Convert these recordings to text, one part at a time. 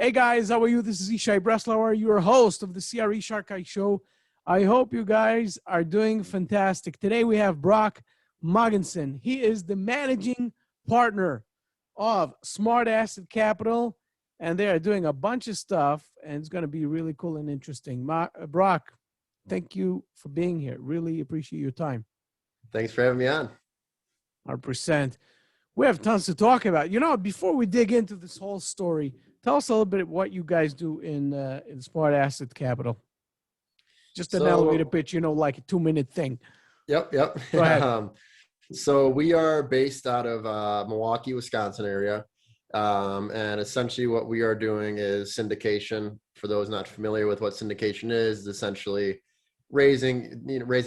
Hey guys, how are you? This is Ishai Breslauer, your host of the CRE SharkEye Show. I hope you guys are doing fantastic. Today we have Brock Mogensen. He is the managing partner of Smart Asset Capital, and they are doing a bunch of stuff, and it's going to be really cool and interesting. Brock, thank you for being here. Really appreciate your time. Thanks for having me on. 100%. We have tons to talk about. You know, before we dig into this whole story, tell us a little bit what you guys do in Smart Asset Capital. Just an elevator pitch, you know, like a 2-minute thing. Yep. Go ahead. So we are based out of Milwaukee, Wisconsin area. And essentially what we are doing is syndication. For those not familiar with what syndication is essentially raising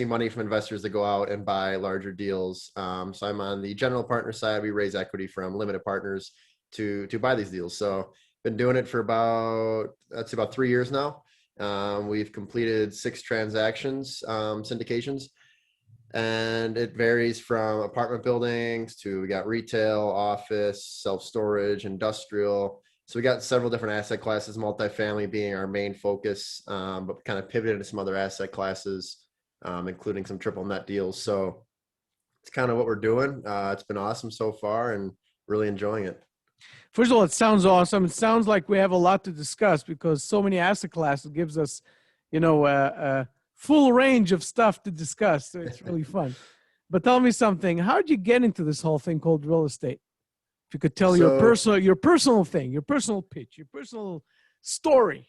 money from investors to go out and buy larger deals. So I'm on the general partner side. We raise equity from limited partners to buy these deals. So been doing it for about 3 years now. We've completed 6 transactions, syndications, and it varies from apartment buildings to we got retail, office, self-storage, industrial. So we got several different asset classes, multifamily being our main focus, but kind of pivoted into some other asset classes, including some triple net deals. So it's kind of what we're doing. It's been awesome so far and really enjoying it. First of all, it sounds awesome. It sounds like we have a lot to discuss because so many asset classes gives us, you know, a full range of stuff to discuss. So it's really fun. But tell me something. How did you get into this whole thing called real estate? If you could tell your personal thing, your personal pitch, your personal story.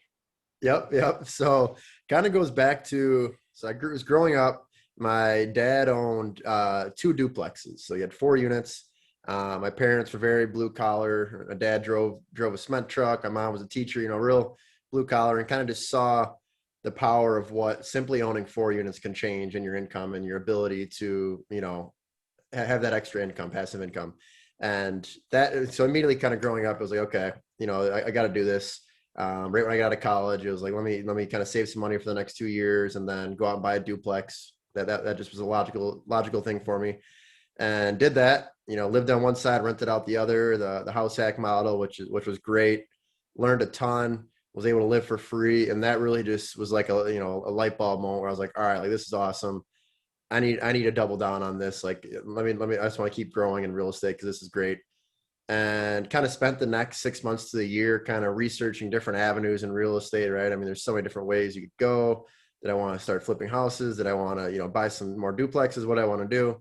Yep. So kind of goes back to, I was growing up, my dad owned 2 duplexes. So he had 4 units. My parents were very blue collar. My dad drove a cement truck. My mom was a teacher, you know, real blue collar, and kind of just saw the power of what simply owning 4 units can change in your income and your ability to, you know, have that extra income, passive income. And that, so immediately kind of growing up, it was like, okay, you know, I got to do this. Right when I got out of college, it was like, let me kind of save some money for the next 2 years and then go out and buy a duplex. That just was a logical thing for me, and did that. You know, lived on one side, rented out the other, the house hack model, which was great. Learned a ton, was able to live for free. And that really just was like a light bulb moment where I was like, all right, like this is awesome. I need to double down on this. Like, let me, I just want to keep growing in real estate because this is great. And kind of spent the next 6 months to a year kind of researching different avenues in real estate, right? I mean, there's so many different ways you could go. Did I want to start flipping houses? Did I want to, you know, buy some more duplexes? What I want to do?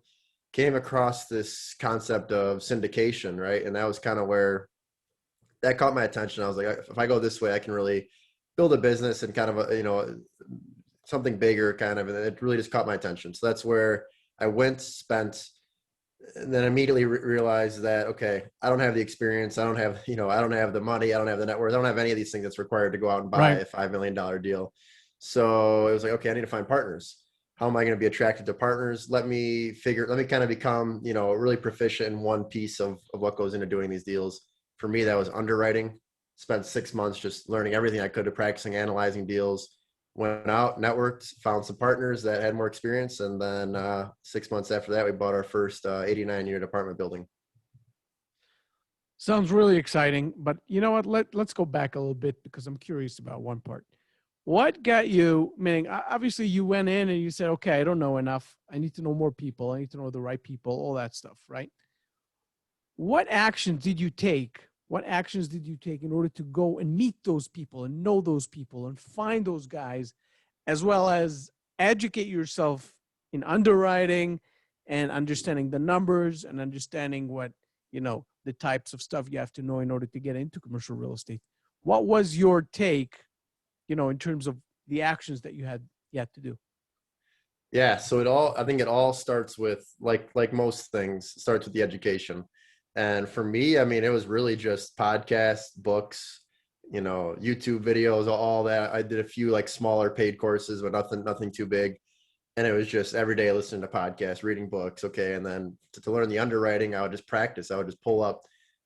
Came across this concept of syndication, right? And that was kind of where that caught my attention. I was like, if I go this way, I can really build a business and kind of, you know, something bigger kind of, and it really just caught my attention. So that's where I went, spent, and then immediately realized that, okay, I don't have the experience. I don't have the money. I don't have the net worth. I don't have any of these things that's required to go out and buy a $5 million deal. So it was like, okay, I need to find partners. How am I going to be attracted to partners? Let me kind of become, you know, really proficient in one piece of what goes into doing these deals. For me, that was underwriting. Spent 6 months just learning everything I could to practicing, analyzing deals. Went out, networked, found some partners that had more experience. And then 6 months after that, we bought our first 89-unit apartment building. Sounds really exciting. But you know what? Let's go back a little bit because I'm curious about one part. What got you, meaning obviously you went in and you said, okay, I don't know enough. I need to know more people. I need to know the right people, all that stuff, right? What actions did you take? What actions did you take in order to go and meet those people and know those people and find those guys, as well as educate yourself in underwriting and understanding the numbers and understanding what, you know, the types of stuff you have to know in order to get into commercial real estate? What was your take, you know, in terms of the actions that you had to do? Yeah. So I think it all starts with like most things, starts with the education. And for me, I mean, it was really just podcasts, books, you know, YouTube videos, all that. I did a few like smaller paid courses, but nothing too big. And it was just every day listening to podcasts, reading books. Okay. And then to learn the underwriting, I would just practice. I would just pull up,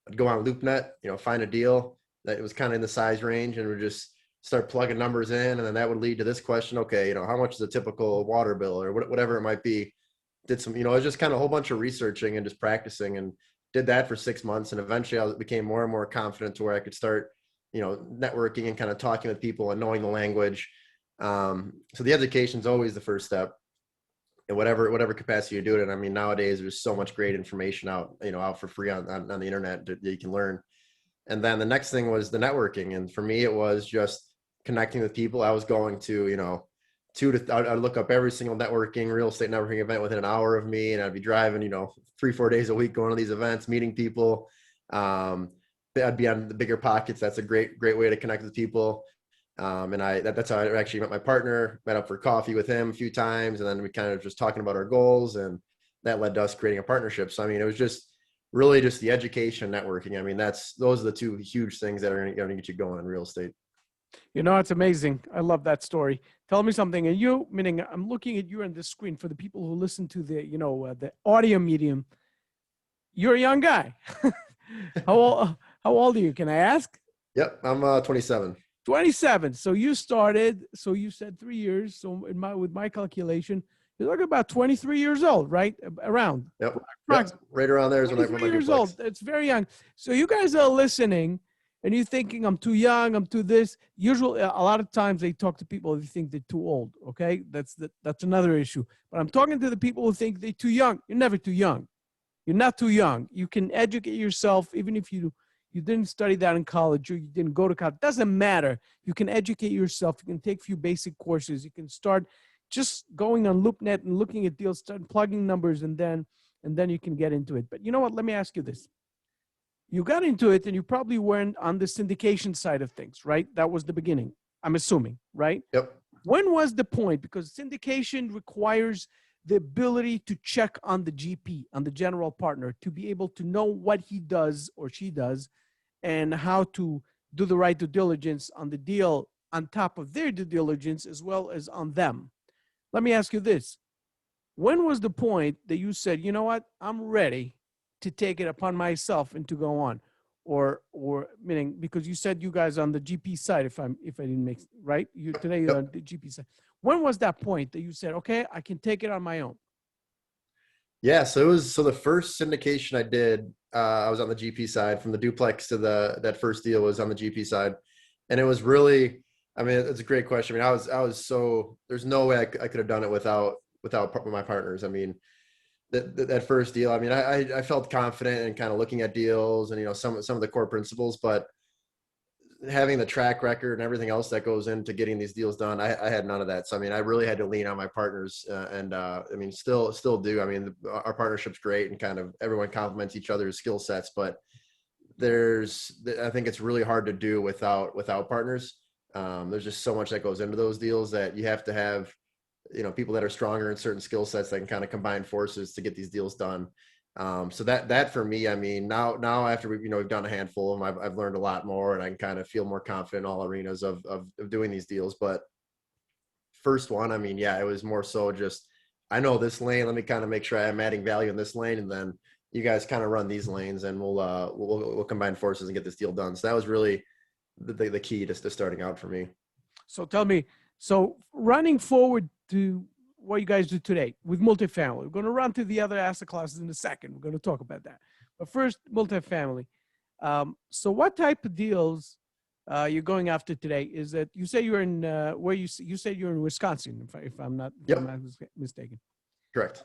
I'd go on LoopNet, you know, find a deal that was kind of in the size range and would just start plugging numbers in. And then that would lead to this question. Okay. You know, how much is a typical water bill or whatever it might be? Did some, you know, it was just kind of a whole bunch of researching and just practicing, and did that for 6 months. And eventually I became more and more confident to where I could start networking and kind of talking with people and knowing the language. So the education is always the first step in whatever capacity you do it in. I mean, nowadays there's so much great information out for free on the internet that you can learn. And then the next thing was the networking. And for me, it was just connecting with people. I was going to, I'd look up every single real estate networking event within an hour of me. And I'd be driving, 3-4 days a week, going to these events, meeting people. I'd be on the Bigger Pockets. That's a great way to connect with people. And that's how I actually met my partner, met up for coffee with him a few times. And then we kind of just talking about our goals, and that led to us creating a partnership. So, I mean, it was just really just the education networking. I mean, those are the two huge things that are going to get you going in real estate. It's amazing. I love that story. Tell me something. And you, meaning I'm looking at you on the screen for the people who listen to the audio medium. You're a young guy. How old are you? Can I ask? Yep. I'm 27. 27. So you started, so you said 3 years. So with my calculation, you're talking about 23 years old, right? Around. Yep. Right around there is when I 23 years old. It's very young. So you guys are listening and you're thinking, I'm too young, I'm too this. Usually, a lot of times they talk to people who think they're too old, okay? That's another issue. But I'm talking to the people who think they're too young. You're never too young. You're not too young. You can educate yourself, even if you didn't study that in college or you didn't go to college. It doesn't matter. You can educate yourself. You can take a few basic courses. You can start just going on LoopNet and looking at deals, start plugging numbers, and then you can get into it. But you know what? Let me ask you this. You got into it and you probably weren't on the syndication side of things, right? That was the beginning, I'm assuming, right? Yep. When was the point? Because syndication requires the ability to check on the GP, on the general partner, to be able to know what he does or she does and how to do the right due diligence on the deal on top of their due diligence as well as on them. Let me ask you this. When was the point that you said, you know what, I'm ready to take it upon myself and to go on? Or meaning, because you said you guys on the GP side, if I didn't make right, today you're on the GP side. When was that point that you said, okay, I can take it on my own? Yeah, so the first syndication I did, I was on the GP side. From the duplex to that first deal was on the GP side, and it was really, I mean, it's a great question. I mean, I was so, there's no way I could have done it without my partners. I mean, that first deal, I mean, I felt confident in kind of looking at deals and some of the core principles, but having the track record and everything else that goes into getting these deals done, I had none of that. So, I mean, I really had to lean on my partners and I mean, still do. I mean, our partnership's great and kind of everyone complements each other's skill sets, but I think it's really hard to do without partners. There's just so much that goes into those deals that you have to have, people that are stronger in certain skill sets that can kind of combine forces to get these deals done. So that for me, I mean, now after we've done a handful of them, I've learned a lot more and I can kind of feel more confident in all arenas of doing these deals. But first one, I mean, yeah, it was more so just, I know this lane, let me kind of make sure I'm adding value in this lane. And then you guys kind of run these lanes and we'll combine forces and get this deal done. So that was really the key to starting out for me. So tell me, so running forward to what you guys do today with multifamily, we're going to run through the other asset classes in a second. We're going to talk about that. But first, multifamily. So what type of deals you're going after today? Is that you say you're in where you said you're in Wisconsin, if I'm not mistaken. Correct.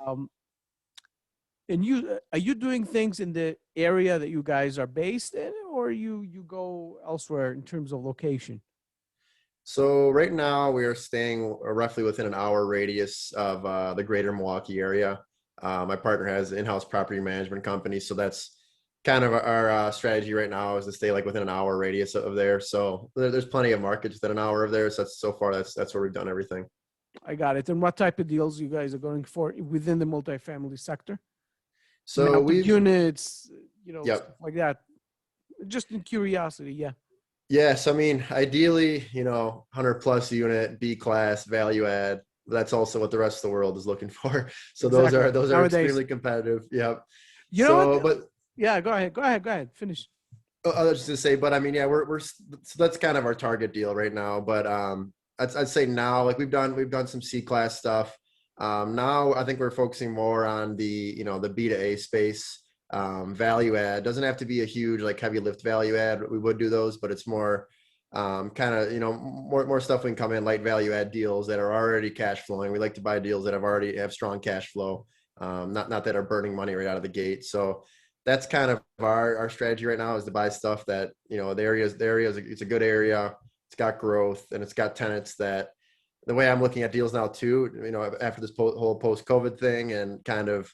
And are you doing things in the area that you guys are based in, or you go elsewhere in terms of location? So right now we are staying roughly within an hour radius of the greater Milwaukee area. My partner has an in-house property management company, so that's kind of our strategy right now is to stay like within an hour radius of there. So there's plenty of markets within an hour of there. So that's where we've done everything. I got it. And what type of deals you guys are going for within the multifamily sector? So we units, yep. stuff like that. Just in curiosity, yeah. Yes, I mean, ideally, 100 plus unit, B class, value add. That's also what the rest of the world is looking for. So Exactly. those are extremely competitive. Yep. You know what? But yeah, go ahead. Finish. I was just gonna say, but I mean, yeah, we're so that's kind of our target deal right now. But I'd say now, like we've done some C class stuff. Now I think we're focusing more on the the B to A space. Value add doesn't have to be a huge like heavy lift value add. We would do those, but it's more kind of, more stuff we can come in, light value add deals that are already cash flowing. We like to buy deals that have strong cash flow, not that are burning money right out of the gate. So that's kind of our strategy right now, is to buy stuff that, the area is it's a good area. It's got growth and it's got tenants that, the way I'm looking at deals now too, after this whole post-COVID thing and kind of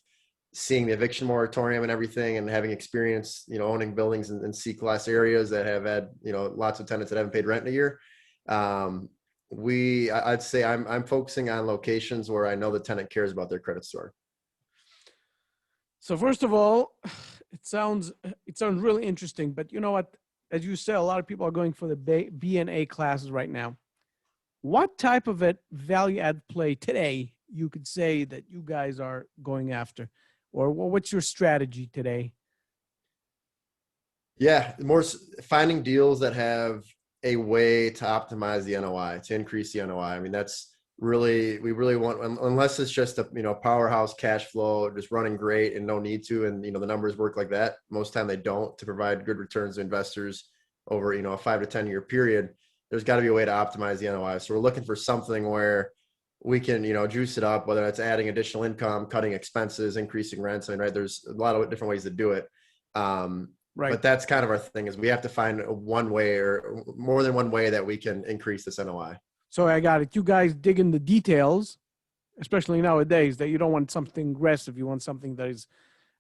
seeing the eviction moratorium and everything, and having experience, owning buildings in C-class areas that have had, lots of tenants that haven't paid rent in a year. I'd say I'm focusing on locations where I know the tenant cares about their credit score. So first of all, it sounds really interesting, but you know what? As you said, a lot of people are going for the B and A classes right now. What type of a value add play today you could say that you guys are going after, or what's your strategy today? Yeah, more finding deals that have a way to optimize the NOI, to increase the NOI. I mean, that's really, we really want, unless it's just a, powerhouse cash flow, just running great and no need to, and, the numbers work like that. Most time they don't, to provide good returns to investors over, a 5 to 10 year period. There's got to be a way to optimize the NOI. So we're looking for something where we can, juice it up, whether it's adding additional income, cutting expenses, increasing rents. I mean, right, there's a lot of different ways to do it. Right. But that's kind of our thing, is we have to find one way or more than one way that we can increase this NOI. So I got it. You guys dig in the details, especially nowadays, that you don't want something aggressive. You want something that is,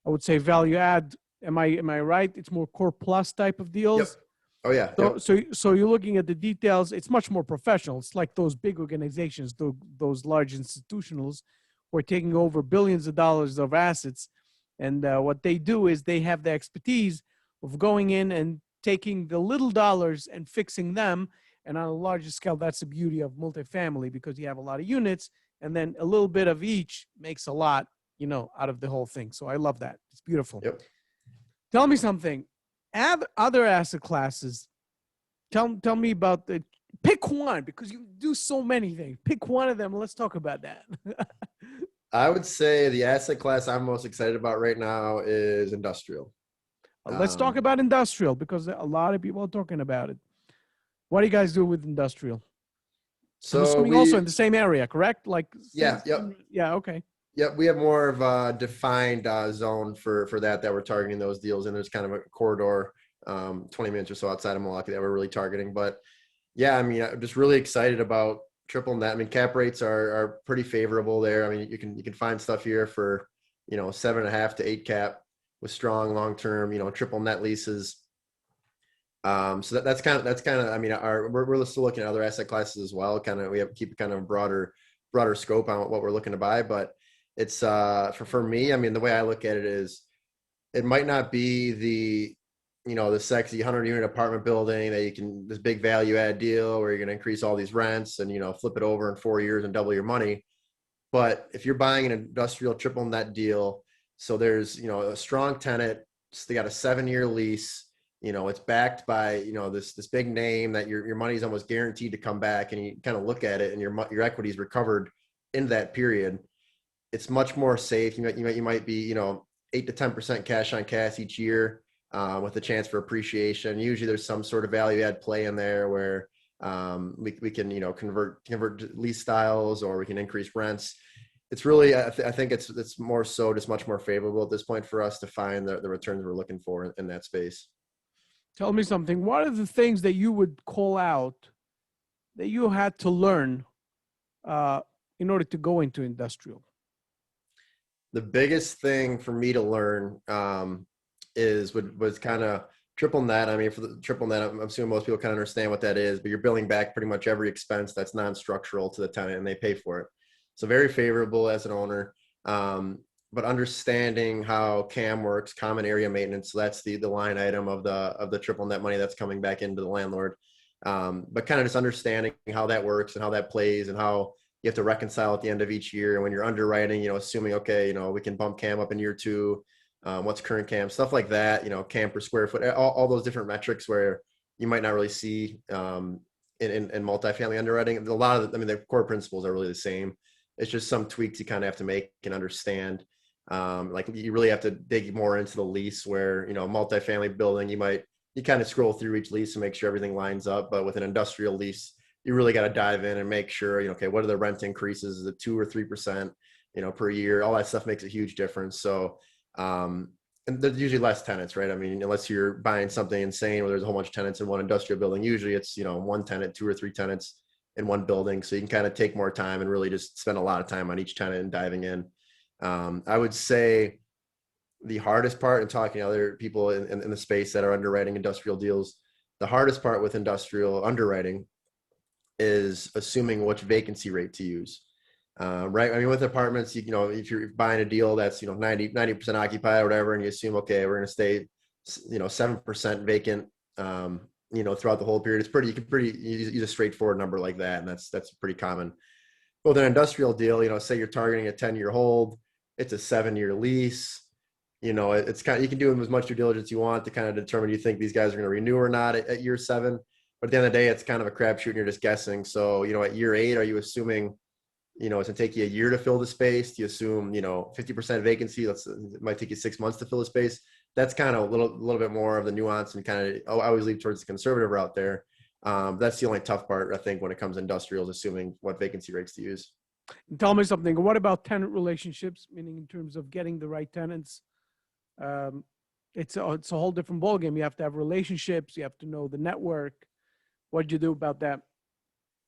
I would say, value add. Am I right? It's more core plus type of deals. Yep. Oh yeah. So you're looking at the details. It's much more professional. It's like those big organizations, those large institutionals, who are taking over billions of dollars of assets, and what they do is they have the expertise of going in and taking the little dollars and fixing them. And on a larger scale, that's the beauty of multifamily, because you have a lot of units, and then a little bit of each makes a lot, out of the whole thing. So I love that. It's beautiful. Yep. Tell me something. Add other asset classes. Tell me about pick one, because you do so many things. Pick one of them. Let's talk about that. I would say the asset class I'm most excited about right now is industrial. Let's talk about industrial, because a lot of people are talking about it. What do you guys do with industrial? So I'm assuming also in the same area, correct? Yeah. Yep. Yeah. Okay. Yep. We have more of a defined zone for that we're targeting those deals. And there's kind of a corridor, 20 minutes or so outside of Milwaukee, that we're really targeting. But yeah, I mean, I'm just really excited about triple net. I mean, cap rates are pretty favorable there. I mean, you can find stuff here for, 7.5 to 8 cap with strong long-term, triple net leases. So that's kind of, I mean, we're still looking at other asset classes as well. We have to keep kind of broader scope on what we're looking to buy, but it's, for me, I mean, the way I look at it is, it might not be the sexy 100-unit apartment building that this big value add deal where you're going to increase all these rents and, flip it over in 4 years and double your money. But if you're buying an industrial triple net deal, so there's, a strong tenant, so they got a 7-year lease, it's backed by, this big name that your money's almost guaranteed to come back, and you kind of look at it and your equity is recovered in that period. It's much more safe. You might be, 8 to 10% cash on cash each year, with a chance for appreciation. Usually there's some sort of value add play in there where we can, convert lease styles, or we can increase rents. It's really, I think it's more so just much more favorable at this point for us to find the returns we're looking for in that space. Tell me something. What are the things that you would call out that you had to learn in order to go into industrial? The biggest thing for me to learn was kind of triple net. I mean, for the triple net, I'm assuming most people kind of understand what that is, but you're billing back pretty much every expense that's non-structural to the tenant, and they pay for it. So very favorable as an owner. But understanding how CAM works, common area maintenance, so that's the line item of the triple net money that's coming back into the landlord. But kind of just understanding how that works and how that plays, and how you have to reconcile at the end of each year. And when you're underwriting, assuming, okay, we can bump CAM up in year 2, what's current CAM, stuff like that, CAM per square foot, all those different metrics where you might not really see in multifamily underwriting. The core principles are really the same. It's just some tweaks you kind of have to make and understand. Like you really have to dig more into the lease, where, multifamily building, you might you kind of scroll through each lease and make sure everything lines up. But with an industrial lease, you really got to dive in and make sure, okay, what are the rent increases? Is it 2 or 3%, per year? All that stuff makes a huge difference. So, and there's usually less tenants, right? I mean, unless you're buying something insane where there's a whole bunch of tenants in one industrial building, usually it's, one tenant, 2 or 3 tenants in one building. So you can kind of take more time and really just spend a lot of time on each tenant and diving in. I would say the hardest part, in talking to other people in the space that are underwriting industrial deals, the hardest part with industrial underwriting is assuming which vacancy rate to use. Right. I mean, with apartments, if you're buying a deal that's, 90% occupied or whatever, and you assume, okay, we're going to stay, 7% vacant, throughout the whole period, you can use a straightforward number like that. And that's pretty common. But with an industrial deal, say you're targeting a 10-year hold, it's a 7-year lease. It's kind of, you can do as much due diligence you want to kind of determine, you think these guys are going to renew or not at year 7. But at the end of the day, it's kind of a crapshoot and you're just guessing. So, at year 8, are you assuming, it's going to take you a year to fill the space? Do you assume, 50% vacancy? It might take you 6 months to fill the space. That's kind of a little bit more of the nuance, and kind of, I always lean towards the conservative route there. That's the only tough part, I think, when it comes to industrials, assuming what vacancy rates to use. Tell me something. What about tenant relationships, meaning in terms of getting the right tenants? It's a whole different ballgame. You have to have relationships. You have to know the network. What do you do about that?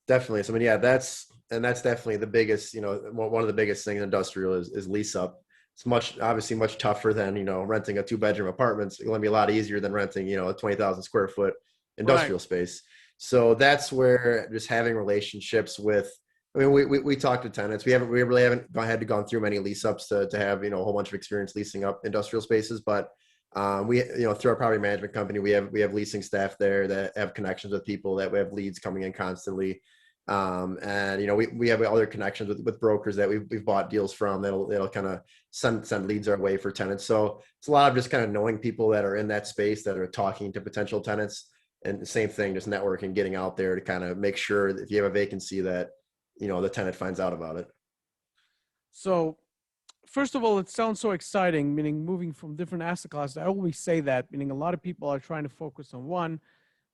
Definitely. So, I mean, yeah, that's definitely the biggest, one of the biggest things in industrial is lease up. It's obviously much tougher than, renting a 2-bedroom apartment. It's going to be a lot easier than renting, a 20,000 square foot industrial space. So that's where just having relationships with, I mean, we talk to tenants. We really haven't gone through many lease ups to have, a whole bunch of experience leasing up industrial spaces, but we, through our property management company, we have leasing staff there that have connections with people, that we have leads coming in constantly. And, we have other connections with brokers that we've bought deals from that'll kind of send leads our way for tenants. So it's a lot of just kind of knowing people that are in that space that are talking to potential tenants, and the same thing, just networking, getting out there to kind of make sure that if you have a vacancy that, the tenant finds out about it. So first of all, it sounds so exciting, meaning moving from different asset classes. I always say that, meaning a lot of people are trying to focus on one,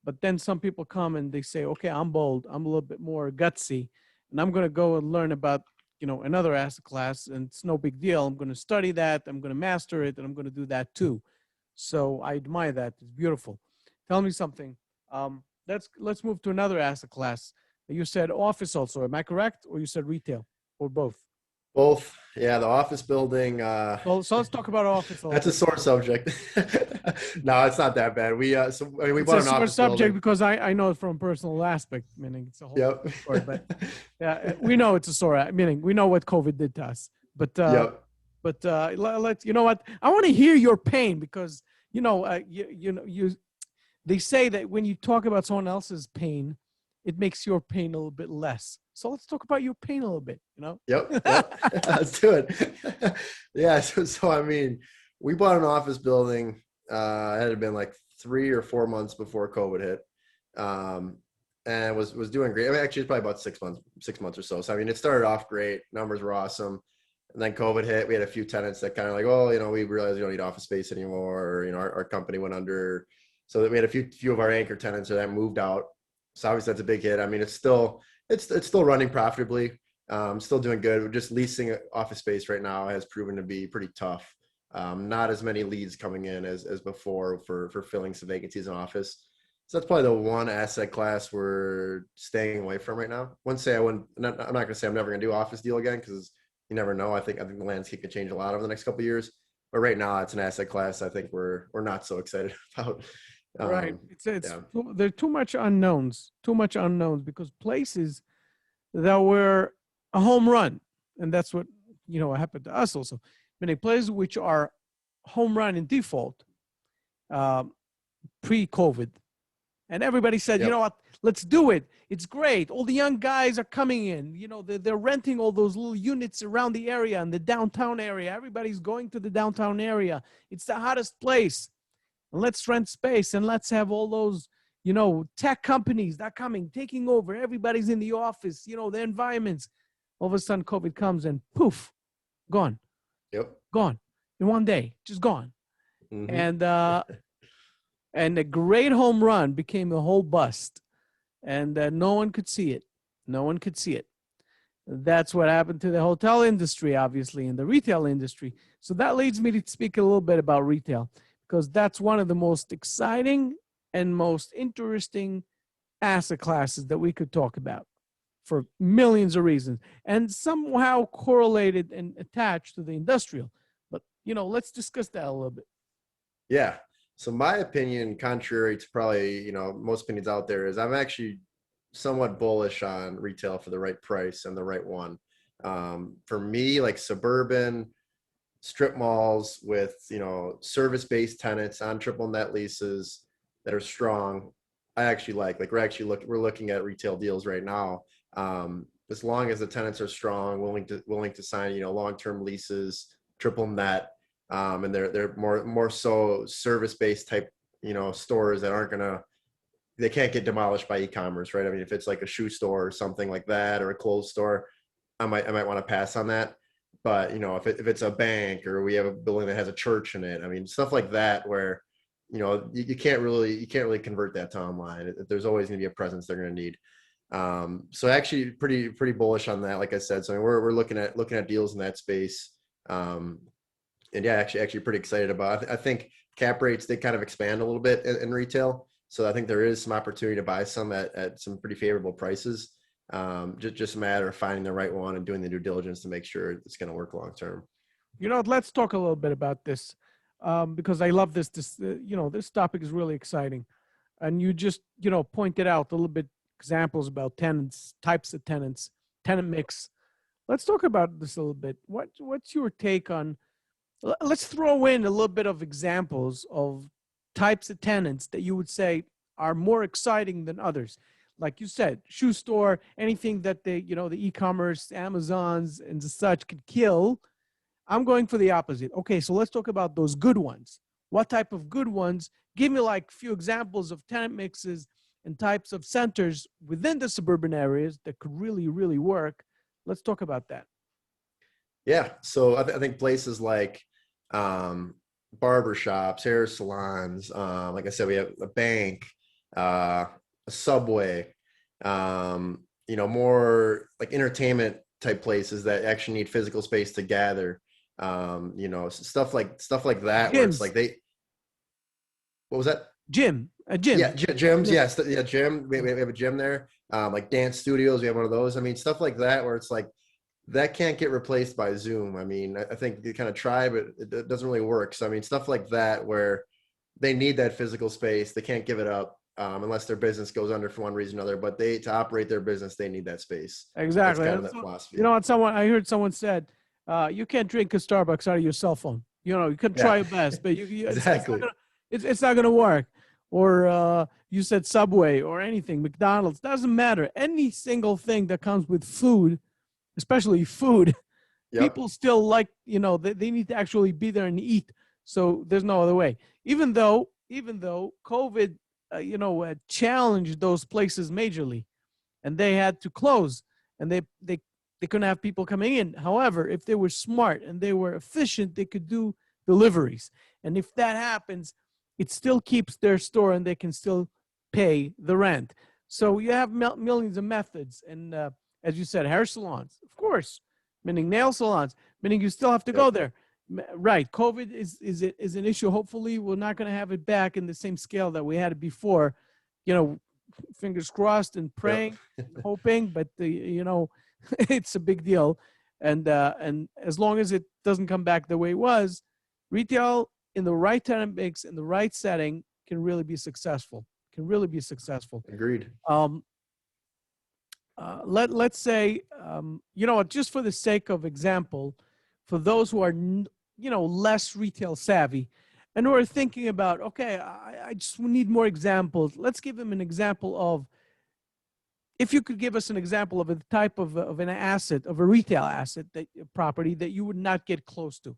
but then some people come and they say, okay, I'm bold. I'm a little bit more gutsy, and I'm going to go and learn about, another asset class, and it's no big deal. I'm going to study that. I'm going to master it, and I'm going to do that too. So I admire that. It's beautiful. Tell me something. Let's move to another asset class. You said office also. Am I correct? Or you said retail, or both? Both. Yeah, the office building. So let's talk about office. That's a sore subject. No, it's not that bad. We bought an office subject building. because I know it from a personal aspect, meaning it's a whole story. But yeah, we know it's a sore, meaning we know what COVID did to us. But let's, you know what? I want to hear your pain, because they say that when you talk about someone else's pain, it makes your pain a little bit less. So let's talk about your pain a little bit, Yep. Let's do it. Yeah. So I mean, we bought an office building. It had been like 3 or 4 months before COVID hit. And was doing great. I mean, actually, it's probably about 6 months or so. So, I mean, it started off great. Numbers were awesome. And then COVID hit. We had a few tenants that kind of like, we realized we don't need office space anymore. Or, our company went under. So we had a few of our anchor tenants that moved out. So obviously that's a big hit. I mean, it's still running profitably. Still doing good. Just leasing office space right now has proven to be pretty tough. Not as many leads coming in as before for filling some vacancies in office. So that's probably the one asset class we're staying away from right now. I'm not going to say I'm never going to do office deal again, because you never know. I think the landscape could change a lot over the next couple of years. But right now, it's an asset class I think we're not so excited about. Right. There are too much unknowns, because places that were a home run, and that's what, happened to us also. Many places which are home run in default, pre-COVID. And everybody said, you know what, let's do it. It's great. All the young guys are coming in, they're renting all those little units around the area, and the downtown area. Everybody's going to the downtown area. It's the hottest place. And let's rent space, and let's have all those, tech companies that are coming, taking over. Everybody's in the office, the environments. All of a sudden, COVID comes and poof, gone. Yep. Gone in one day, just gone. Mm-hmm. And and a great home run became a whole bust, and no one could see it. No one could see it. That's what happened to the hotel industry, obviously, and the retail industry. So that leads me to speak a little bit about retail, because that's one of the most exciting and most interesting asset classes that we could talk about for millions of reasons, and somehow correlated and attached to the industrial. But, let's discuss that a little bit. Yeah. So my opinion, contrary to probably, most opinions out there, is I'm actually somewhat bullish on retail for the right price and the right one. For me, like suburban strip malls with, service-based tenants on triple net leases that are strong, I actually like we're looking at retail deals right now. As long as the tenants are strong, willing to sign, long-term leases, triple net, and they're more so service-based type, stores that they can't get demolished by e-commerce, right? I mean, if it's like a shoe store or something like that, or a clothes store, I might want to pass on that. But if it's a bank, or we have a building that has a church in it, I mean, stuff like that where you can't really convert that to online. There's always going to be a presence they're going to need. So actually pretty bullish on that. Like I said, so we're looking at deals in that space. And yeah, actually pretty excited about it. I think cap rates, they kind of expand a little bit in retail. So I think there is some opportunity to buy some at some pretty favorable prices. Just a matter of finding the right one and doing the due diligence to make sure it's going to work long term. Let's talk a little bit about this, because I love this. This topic is really exciting, and you just pointed out a little bit examples about tenants, types of tenants, tenant mix. Let's talk about this a little bit. What's your take on? Let's throw in a little bit of examples of types of tenants that you would say are more exciting than others. Like you said, shoe store, anything that the e-commerce, Amazons and such could kill. I'm going for the opposite. Okay, so let's talk about those good ones. What type of good ones? Give me like a few examples of tenant mixes and types of centers within the suburban areas that could really, really work. Let's talk about that. Yeah. So I think places like barber shops, hair salons, like I said, we have a bank, a Subway, more like entertainment type places that actually need physical space to gather. Stuff like that, where it's Gyms. like what was that? A gym. Yeah, gyms. Yes, yeah, gym. We have a gym there. Like dance studios, we have one of those. I mean, stuff like that, where it's like that can't get replaced by Zoom. I mean, I think you kind of try, but it doesn't really work. So I mean, stuff like that where they need that physical space, they can't give it up. Unless their business goes under for one reason or another, but to operate their business, they need that space. Exactly. That's kind of that philosophy. I heard someone said, you can't drink a Starbucks out of your cell phone. You can try your best, but Exactly. it's not gonna work. Or you said Subway or anything, McDonald's, doesn't matter. Any single thing that comes with food, especially food, Yep. people still like, they need to actually be there and eat. So there's no other way. Even though COVID, challenged those places majorly, and they had to close, and they couldn't have people coming in. However, if they were smart and they were efficient, they could do deliveries. And if that happens, it still keeps their store and they can still pay the rent. So you have millions of methods. And as you said, hair salons, of course, meaning nail salons, meaning you still have to go there. Right. COVID is an issue. Hopefully we're not going to have it back in the same scale that we had it before, fingers crossed and praying, hoping, but it's a big deal. And as long as it doesn't come back the way it was, retail in the right tenant mix, in the right setting, can really be successful. Agreed. Let's say, just for the sake of example, for those who are, less retail savvy and who are thinking about, okay, I just need more examples. Let's give them an example of, if you could give us an example of a type of an asset, of a retail asset, property that you would not get close to,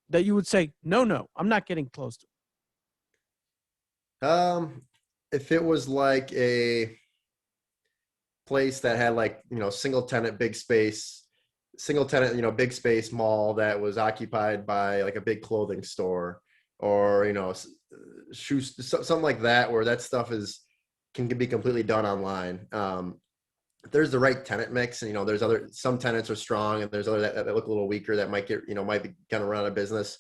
that you would say, no, I'm not getting close to. If it was like a place that had single tenant, big space mall that was occupied by like a big clothing store, or, shoes, something like that, where that stuff can be completely done online. If there's the right tenant mix, and, there's some tenants are strong and there's other that look a little weaker that might might be kind of run out of business.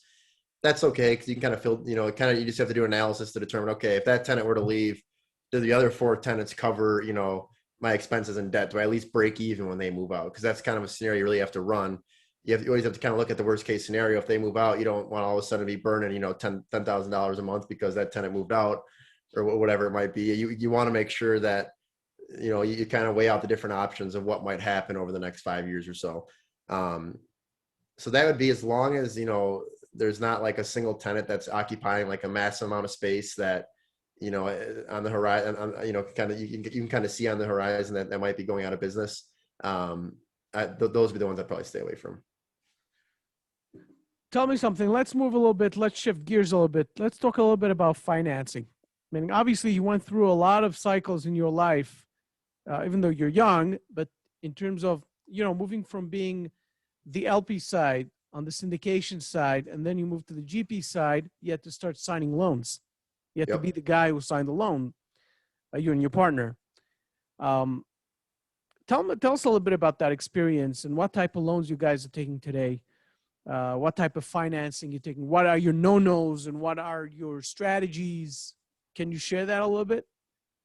That's okay. Cause you can kind of feel, you just have to do analysis to determine, okay, if that tenant were to leave, do the other 4 tenants cover, my expenses and debt? Do I at least break even when they move out? Cause that's kind of a scenario you really have to run. You always have to kind of look at the worst case scenario. If they move out, you don't want all of a sudden be burning, $10,000 a month because that tenant moved out or whatever it might be. You want to make sure that, you kind of weigh out the different options of what might happen over the next 5 years or so. So that would be, as long as, there's not like a single tenant that's occupying like a massive amount of space that, on the horizon, kind of, you can kind of see on the horizon that might be going out of business. Those would be the ones I'd probably stay away from. Tell me something. Let's move a little bit. Let's shift gears a little bit. Let's talk a little bit about financing. Meaning, obviously, you went through a lot of cycles in your life, even though you're young, but in terms of, moving from being the LP side on the syndication side, and then you move to the GP side, you had to start signing loans. You had to be the guy who signed the loan, you and your partner. Tell us a little bit about that experience and what type of loans you guys are taking today. What type of financing you're taking? What are your no-nos and what are your strategies? Can you share that a little bit?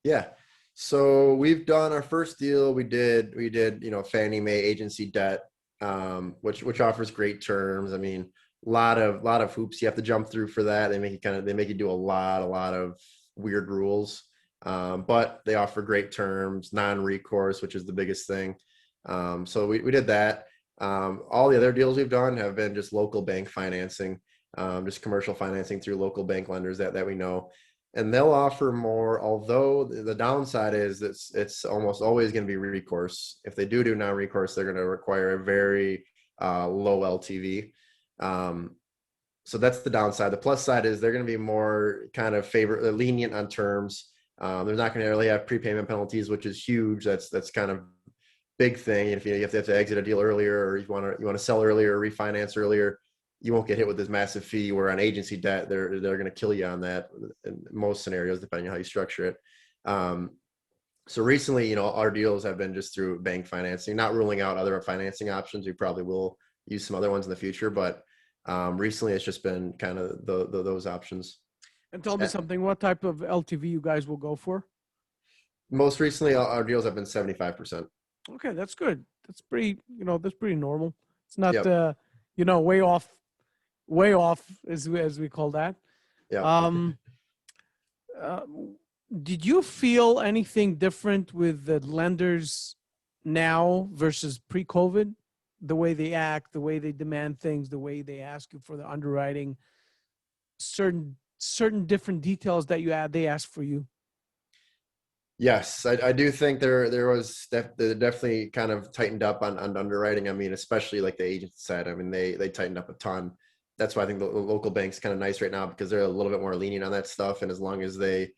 Yeah. So we've done our first deal. We did, Fannie Mae agency debt, which offers great terms. I mean, a lot of hoops you have to jump through for that. They make you do a lot of weird rules. But they offer great terms, non-recourse, which is the biggest thing. So we did that. All the other deals we've done have been just local bank financing, just commercial financing through local bank lenders that we know. And they'll offer more, although the downside is it's almost always going to be recourse. If they do non-recourse, they're going to require a very low LTV. So that's the downside. The plus side is they're going to be more kind of lenient on terms. They're not going to really have prepayment penalties, which is huge. That's kind of big thing. If you have to exit a deal earlier, or you want to sell earlier or refinance earlier, you won't get hit with this massive fee. Where on agency debt, they're going to kill you on that in most scenarios, depending on how you structure it. So recently, our deals have been just through bank financing, not ruling out other financing options. We probably will use some other ones in the future, but recently it's just been kind of those options. And tell me something, what type of LTV you guys will go for? Most recently, our deals have been 75%. Okay, that's good. That's pretty, that's pretty normal. It's not, Yep. way off as we call that. Yeah. Did you feel anything different with the lenders now versus pre-COVID? The way they act, the way they demand things, the way they ask you for the underwriting, certain different details that they ask for you? Yes, I do think there was definitely kind of tightened up on underwriting. I mean, especially like the agency side. I mean, they tightened up a ton. That's why I think the local bank's kind of nice right now, because they're a little bit more lenient on that stuff. And as long as the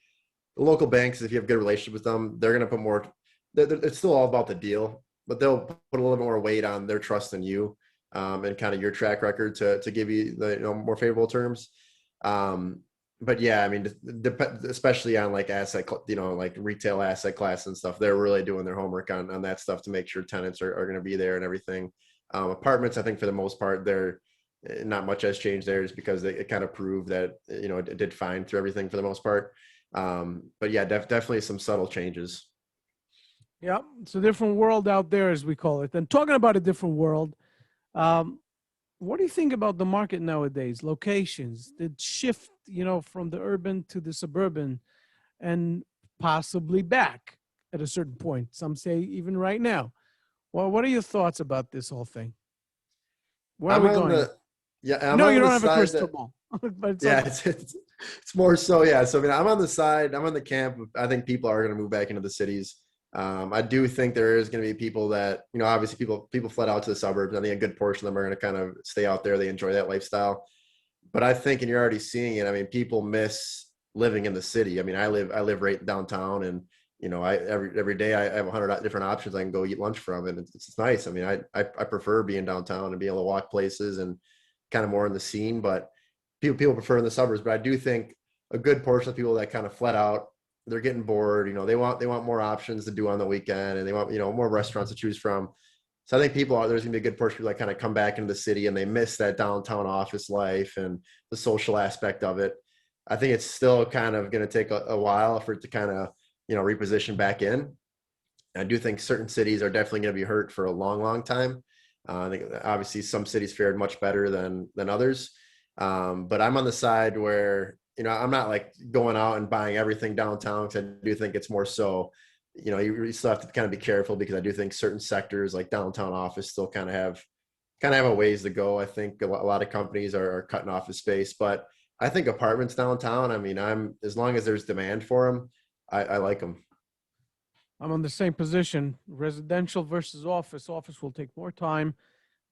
local banks, if you have a good relationship with them, they're going to put more. It's still all about the deal, but they'll put a little bit more weight on their trust in you, and kind of your track record to give you the more favorable terms. But yeah, I mean, especially on like like retail asset class and stuff, they're really doing their homework on that stuff to make sure tenants are going to be there and everything. Apartments, I think for the most part, they're not much has changed there, just because it kind of proved that, it did fine through everything for the most part. But yeah, definitely some subtle changes. Yeah, it's a different world out there, as we call it. And talking about a different world, what do you think about the market nowadays? Locations, the shift, from the urban to the suburban, and possibly back at a certain point. Some say even right now. Well, what are your thoughts about this whole thing? Where are we going? I'm No, on you the don't have a side crystal ball. But it's yeah, okay. it's more so. Yeah. So, I mean, I'm on the camp. I think people are going to move back into the cities. I do think there is going to be people that, obviously people fled out to the suburbs. I think a good portion of them are going to kind of stay out there. They enjoy that lifestyle. But I think, and you're already seeing it, I mean, people miss living in the city. I mean, I live right downtown, and, every day I have 100 different options I can go eat lunch from, and it's nice. I mean, I prefer being downtown and being able to walk places and kind of more in the scene. But people prefer in the suburbs, but I do think a good portion of people that kind of fled out, they're getting bored. They want more options to do on the weekend, and they want more restaurants to choose from. So I think there's gonna be a good portion of people that kind of come back into the city and they miss that downtown office life and the social aspect of it. I think it's still kind of going to take a while for it to kind of reposition back in. I do think certain cities are definitely going to be hurt for a long, long time. I think obviously some cities fared much better than others. But I'm on the side where, I'm not like going out and buying everything downtown, because I do think it's more so, you still have to kind of be careful, because I do think certain sectors like downtown office still kind of have a ways to go. I think a lot of companies are cutting office space, but I think apartments downtown, I mean, as long as there's demand for them, I like them. I'm on the same position. Residential versus office. Office will take more time.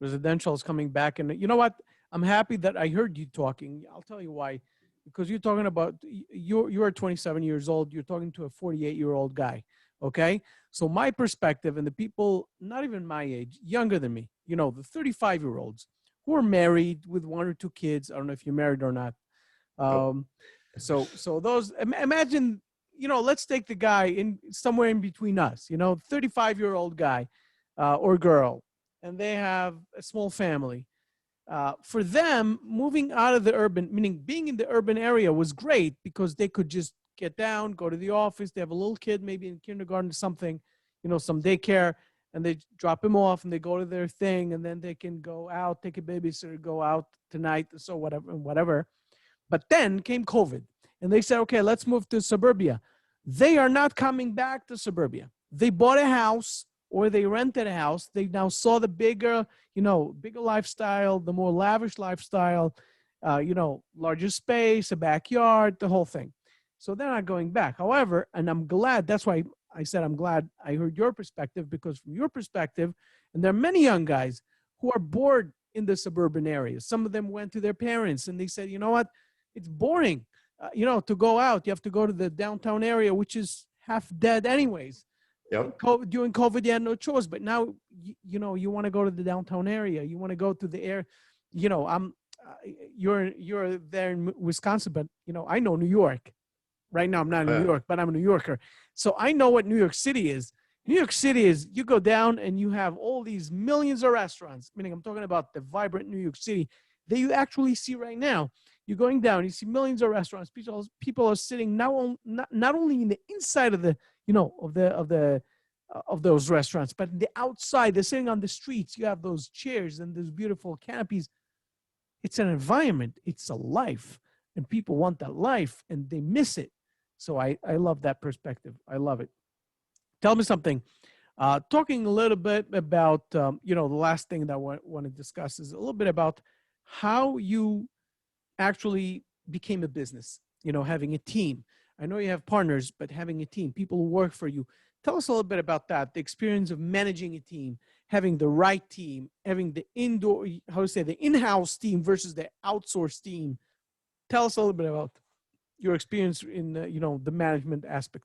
Residential is coming back. And you know what? I'm happy that I heard you talking. I'll tell you why. Because you're talking about, you're 27 years old. You're talking to a 48-year-old guy. Okay? So my perspective, and the people, not even my age, younger than me, the 35-year-olds who are married with one or two kids. I don't know if you're married or not. So those, imagine, let's take the guy in somewhere in between us, 35-year-old guy or girl, and they have a small family. For them, moving out of the urban, meaning being in the urban area, was great because they could just get down, go to the office. They have a little kid, maybe in kindergarten or something, some daycare, and they drop him off and they go to their thing, and then they can go out, take a babysitter, go out tonight, so whatever. But then came COVID, and they said, okay, let's move to suburbia. They are not coming back to suburbia. They bought a house or they rented a house. They now saw the bigger lifestyle, the more lavish lifestyle, larger space, a backyard, the whole thing. So they're not going back. However, and I'm glad, that's why I said I'm glad I heard your perspective, because from your perspective, and there are many young guys who are bored in the suburban areas. Some of them went to their parents and they said, you know what? It's boring, to go out. You have to go to the downtown area, which is half dead anyways. Yep. During COVID, you had no choice. But now, you want to go to the downtown area. You want to go to the air. You're there in Wisconsin, but, I know New York. Right now, I'm not in New York, but I'm a New Yorker. So I know what New York City is. New York City is, you go down and you have all these millions of restaurants, meaning I'm talking about the vibrant New York City that you actually see right now. You're going down, you see millions of restaurants. People are sitting not only in the inside of the, of those restaurants, but in the outside. They're sitting on the streets. You have those chairs and those beautiful canopies. It's an environment. It's a life, and people want that life, and they miss it. So I love that perspective. I love it. Tell me something. Talking a little bit about, the last thing that I want to discuss is a little bit about how you actually became a business, having a team. I know you have partners, but having a team, people who work for you. Tell us a little bit about that, the experience of managing a team, having the right team, having the the in-house team versus the outsourced team. Tell us a little bit about your experience in, the management aspect.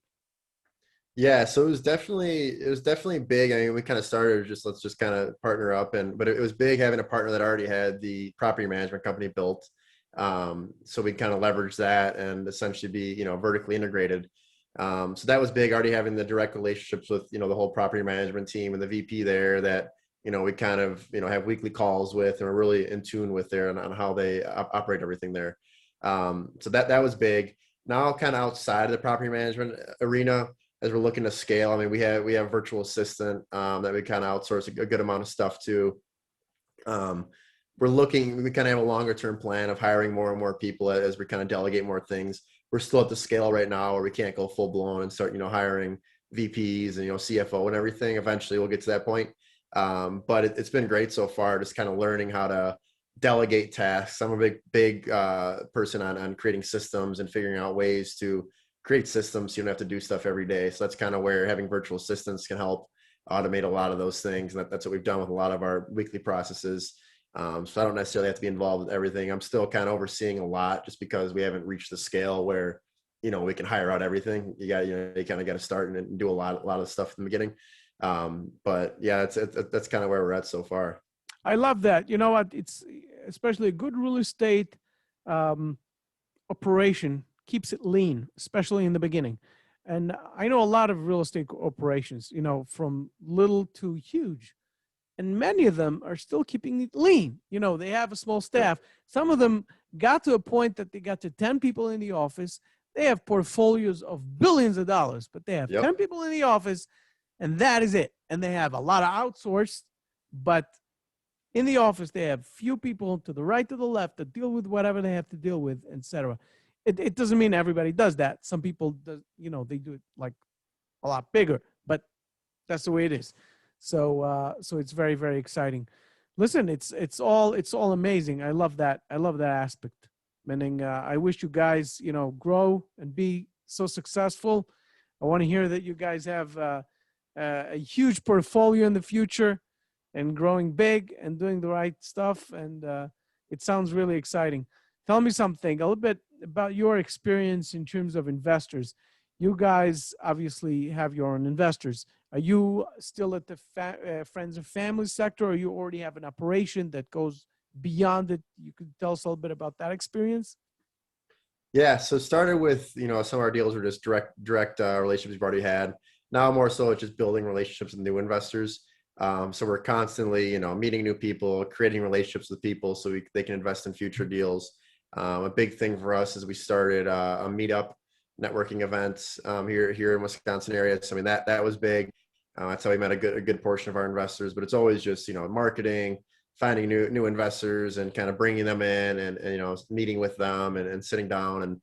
Yeah, so it was definitely big. I mean, we kind of started let's just kind of partner up, but it was big having a partner that already had the property management company built. So we kind of leveraged that and essentially be, vertically integrated. So that was big, already having the direct relationships with, the whole property management team and the VP there that, we kind of, have weekly calls with, and we're really in tune with there on how they operate everything there. So that was big. Now kind of outside of the property management arena, as we're looking to scale, I mean, we have virtual assistant that we kind of outsource a good amount of stuff to. We kind of have a longer term plan of hiring more and more people as we kind of delegate more things. We're still at the scale right now where we can't go full blown and start, hiring VPs and, CFO and everything. Eventually we'll get to that point. But it's been great so far, just kind of learning how to delegate tasks. I'm a big person on creating systems and figuring out ways to create systems so you don't have to do stuff every day. So that's kind of where having virtual assistants can help automate a lot of those things. And that's what we've done with a lot of our weekly processes. So I don't necessarily have to be involved with everything. I'm still kind of overseeing a lot just because we haven't reached the scale where, we can hire out everything. You kind of got to start and do a lot of stuff in the beginning. But yeah, that's kind of where we're at so far. I love that. You know what? It's especially good real estate um, operation keeps it lean, especially in the beginning. And I know a lot of real estate operations, you know, from little to huge, and many of them are still keeping it lean. You know, they have a small staff. Some of them got to a point that they got to 10 people in the office. They have portfolios of billions of dollars, but they have Yep. 10 people in the office, and that is it. And they have a lot of outsourced, but in the office, they have few people to the right, to the left that deal with whatever they have to deal with, etc. It doesn't mean everybody does that. Some people, you know, they do it like a lot bigger, but that's the way it is. So it's very, very exciting. Listen, it's all amazing. I love that. I love that aspect. Meaning, I wish you guys, you know, grow and be so successful. I want to hear that you guys have a huge portfolio in the future and growing big and doing the right stuff. And it sounds really exciting. Tell me something, a little bit about your experience in terms of investors. You guys obviously have your own investors. Are you still at the friends and family sector, or you already have an operation that goes beyond it? You could tell us a little bit about that experience. Yeah, so started with, you know, some of our deals were just direct relationships we've already had. Now more so it's just building relationships with new investors. So we're constantly, you know, meeting new people, creating relationships with people so they can invest in future deals. A big thing for us is we started a meetup networking events here in Wisconsin area. So I mean that was big. That's how we met a good portion of our investors. But it's always just, you know, marketing, finding new investors and kind of bringing them in and you know, meeting with them and sitting down and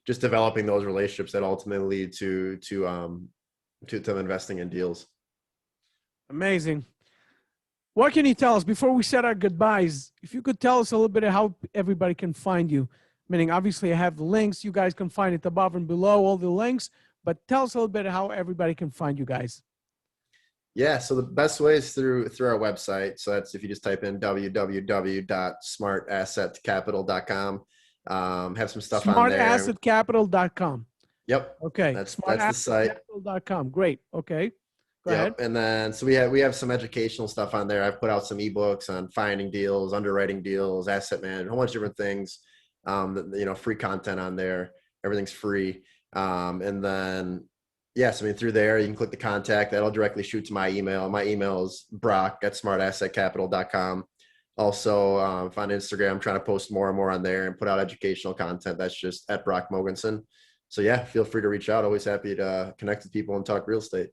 just developing those relationships that ultimately lead to them investing in deals. Amazing. What can you tell us before we said our goodbyes? If you could tell us a little bit of how everybody can find you, meaning obviously I have the links. You guys can find it above and below, all the links, but tell us a little bit of how everybody can find you guys. Yeah, so the best way is through our website. So that's if you just type in www.smartassetcapital.com. Have some stuff on there. Smartassetcapital.com. Yep. Okay. That's the site. Smartassetcapital.com. Great. Okay. Go Yep. ahead. And then so we have some educational stuff on there. I've put out some ebooks on finding deals, underwriting deals, asset management, a whole bunch of different things. You know, free content on there. Everything's free. And then yes, I mean through there you can click the contact. That'll directly shoot to my email. My email is brock@smartassetcapital.com. Also, on Instagram, I'm trying to post more and more on there and put out educational content. That's just at Brock Mogensen. So yeah, feel free to reach out. Always happy to connect with people and talk real estate.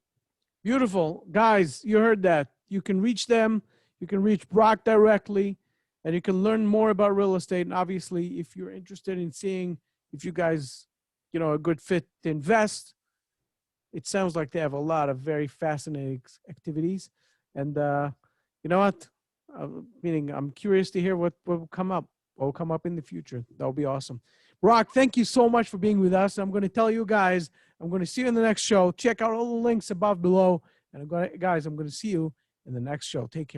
Beautiful. Guys, you heard that. You can reach them. You can reach Brock directly, and you can learn more about real estate. And obviously, if you're interested in seeing if you guys, you know, a good fit to invest, it sounds like they have a lot of very fascinating activities. And you know what? Meaning, I'm curious to hear what will come up. What will come up in the future. That will be awesome. Brock, thank you so much for being with us. I'm going to tell you guys, I'm going to see you in the next show. Check out all the links above below. And I'm going to see you in the next show. Take care.